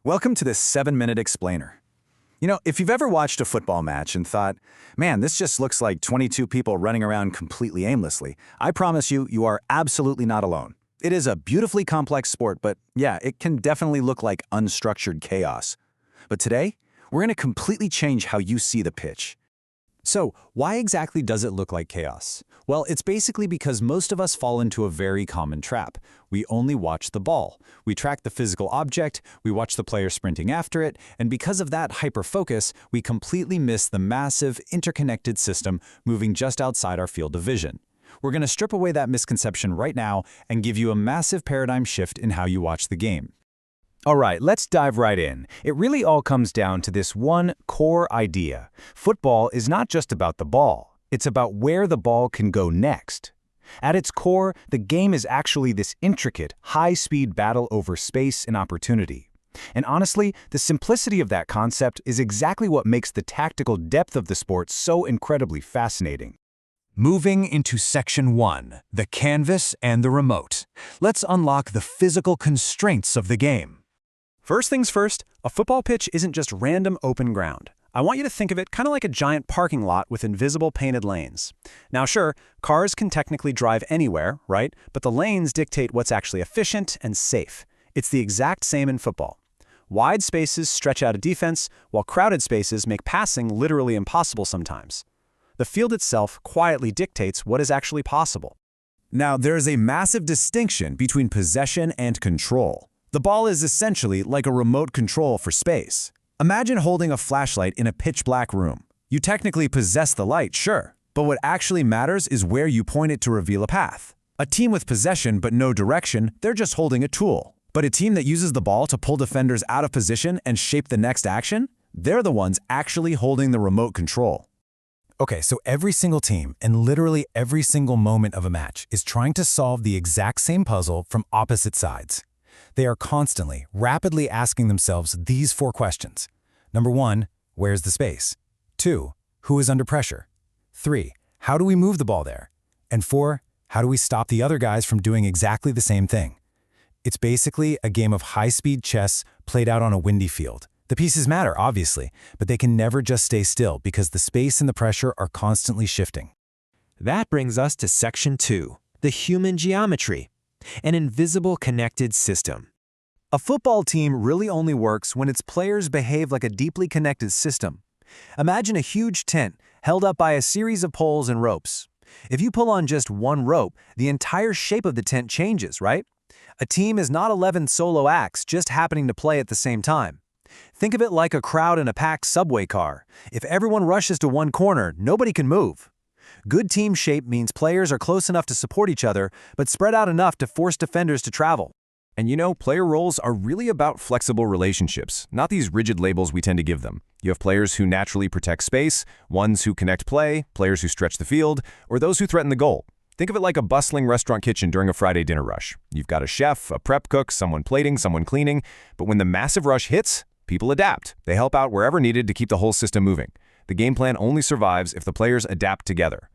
Welcome to this 7-minute explainer. If you've ever watched a football match and thought, man, this just looks like 22 people running around completely aimlessly, I promise you, you are absolutely not alone. It is a beautifully complex sport, but yeah, it can definitely look like unstructured chaos. But today, we're going to completely change how you see the pitch. So, why exactly does it look like chaos? Well, it's basically because most of us fall into a very common trap. We only watch the ball. We track the physical object, we watch the player sprinting after it, and because of that hyper-focus, we completely miss the massive, interconnected system moving just outside our field of vision. We're going to strip away that misconception right now and give you a massive paradigm shift in how you watch the game. All right, let's dive right in. It really all comes down to this one core idea. Football is not just about the ball. It's about where the ball can go next. At its core, the game is actually this intricate, high-speed battle over space and opportunity. And honestly, the simplicity of that concept is exactly what makes the tactical depth of the sport so incredibly fascinating. Moving into Section 1, the canvas and the remote. Let's unlock the physical constraints of the game. First things first, a football pitch isn't just random open ground. I want you to think of it kind of like a giant parking lot with invisible painted lanes. Now sure, cars can technically drive anywhere, right? But the lanes dictate what's actually efficient and safe. It's the exact same in football. Wide spaces stretch out a defense, while crowded spaces make passing literally impossible sometimes. The field itself quietly dictates what is actually possible. Now, there is a massive distinction between possession and control. The ball is essentially like a remote control for space. Imagine holding a flashlight in a pitch-black room. You technically possess the light, sure, but what actually matters is where you point it to reveal a path. A team with possession but no direction, they're just holding a tool. But a team that uses the ball to pull defenders out of position and shape the next action, they're the ones actually holding the remote control. Okay, so every single team and literally every single moment of a match is trying to solve the exact same puzzle from opposite sides. They are constantly, rapidly asking themselves these 4 questions. Number 1, where's the space? 2, who is under pressure? 3, how do we move the ball there? And 4, how do we stop the other guys from doing exactly the same thing? It's basically a game of high-speed chess played out on a windy field. The pieces matter, obviously, but they can never just stay still because the space and the pressure are constantly shifting. That brings us to Section 2, the human geometry. An invisible connected system. A football team really only works when its players behave like a deeply connected system. Imagine a huge tent held up by a series of poles and ropes. If you pull on just one rope, the entire shape of the tent changes, right? A team is not 11 solo acts just happening to play at the same time. Think of it like a crowd in a packed subway car. If everyone rushes to one corner, nobody can move. Good team shape means players are close enough to support each other, but spread out enough to force defenders to travel. And player roles are really about flexible relationships, not these rigid labels we tend to give them. You have players who naturally protect space, ones who connect play, players who stretch the field, or those who threaten the goal. Think of it like a bustling restaurant kitchen during a Friday dinner rush. You've got a chef, a prep cook, someone plating, someone cleaning, but when the massive rush hits, people adapt. They help out wherever needed to keep the whole system moving. The game plan only survives if the players adapt together.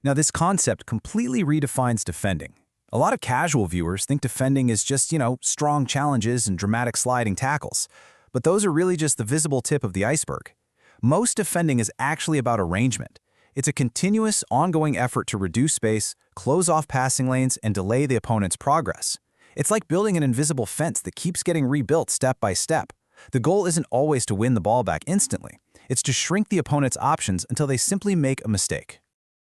Now, this concept completely redefines defending. A lot of casual viewers think defending is just, strong challenges and dramatic sliding tackles. But those are really just the visible tip of the iceberg. Most defending is actually about arrangement. It's a continuous, ongoing effort to reduce space, close off passing lanes, and delay the opponent's progress. It's like building an invisible fence that keeps getting rebuilt step by step. The goal isn't always to win the ball back instantly. It's to shrink the opponent's options until they simply make a mistake.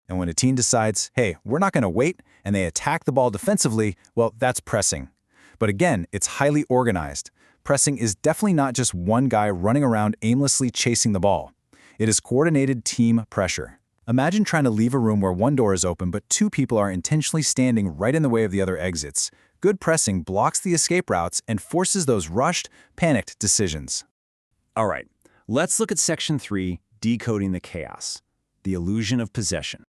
And when a team decides, hey, we're not going to wait, and they attack the ball defensively, well, that's pressing. But again, it's highly organized. Pressing is definitely not just one guy running around aimlessly chasing the ball. It is coordinated team pressure. Imagine trying to leave a room where one door is open, but 2 people are intentionally standing right in the way of the other exits. Good pressing blocks the escape routes and forces those rushed, panicked decisions. All right, let's look at Section 3, decoding the chaos, the illusion of possession.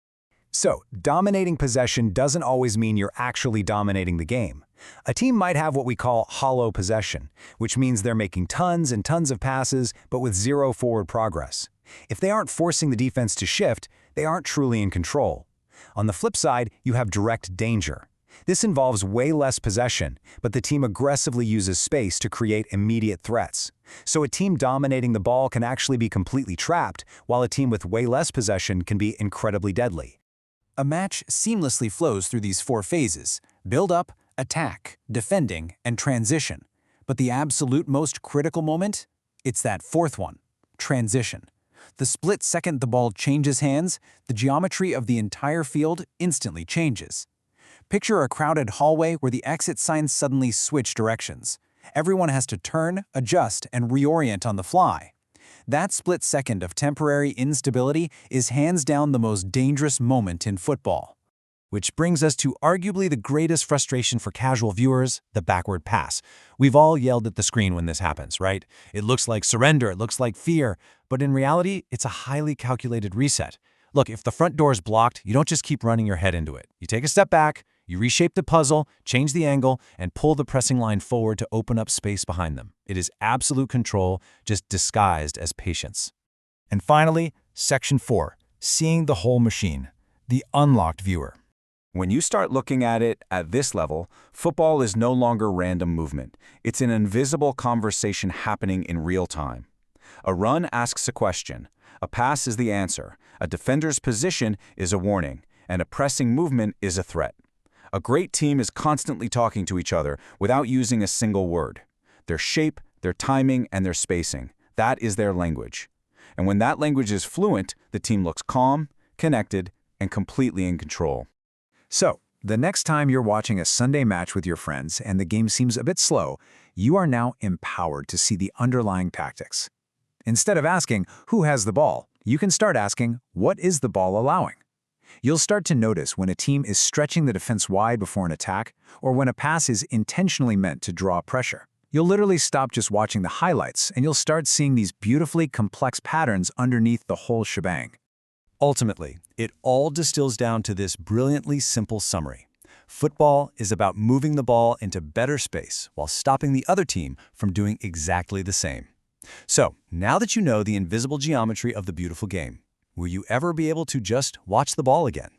So, dominating possession doesn't always mean you're actually dominating the game. A team might have what we call hollow possession, which means they're making tons and tons of passes, but with 0 forward progress. If they aren't forcing the defense to shift, they aren't truly in control. On the flip side, you have direct danger. This involves way less possession, but the team aggressively uses space to create immediate threats. So a team dominating the ball can actually be completely trapped, while a team with way less possession can be incredibly deadly. A match seamlessly flows through these 4 phases: build-up, attack, defending, and transition. But the absolute most critical moment? It's that 4th one: transition. The split second the ball changes hands, the geometry of the entire field instantly changes. Picture a crowded hallway where the exit signs suddenly switch directions. Everyone has to turn, adjust, and reorient on the fly. That split second of temporary instability is hands down the most dangerous moment in football. Which brings us to arguably the greatest frustration for casual viewers, the backward pass. We've all yelled at the screen when this happens, right? It looks like surrender, it looks like fear, but in reality, it's a highly calculated reset. Look, if the front door is blocked, you don't just keep running your head into it. You take a step back, you reshape the puzzle, change the angle, and pull the pressing line forward to open up space behind them. It is absolute control, just disguised as patience. And finally, Section 4, seeing the whole machine, the unlocked viewer. When you start looking at it at this level, football is no longer random movement. It's an invisible conversation happening in real time. A run asks a question. A pass is the answer. A defender's position is a warning. And a pressing movement is a threat. A great team is constantly talking to each other without using a single word. Their shape, their timing, and their spacing. That is their language. And when that language is fluent, the team looks calm, connected, and completely in control. So, the next time you're watching a Sunday match with your friends and the game seems a bit slow, you are now empowered to see the underlying tactics. Instead of asking, who has the ball, you can start asking, what is the ball allowing? You'll start to notice when a team is stretching the defense wide before an attack, or when a pass is intentionally meant to draw pressure. You'll literally stop just watching the highlights, and you'll start seeing these beautifully complex patterns underneath the whole shebang. Ultimately, it all distills down to this brilliantly simple summary. Football is about moving the ball into better space while stopping the other team from doing exactly the same. So, now that you know the invisible geometry of the beautiful game, will you ever be able to just watch the ball again?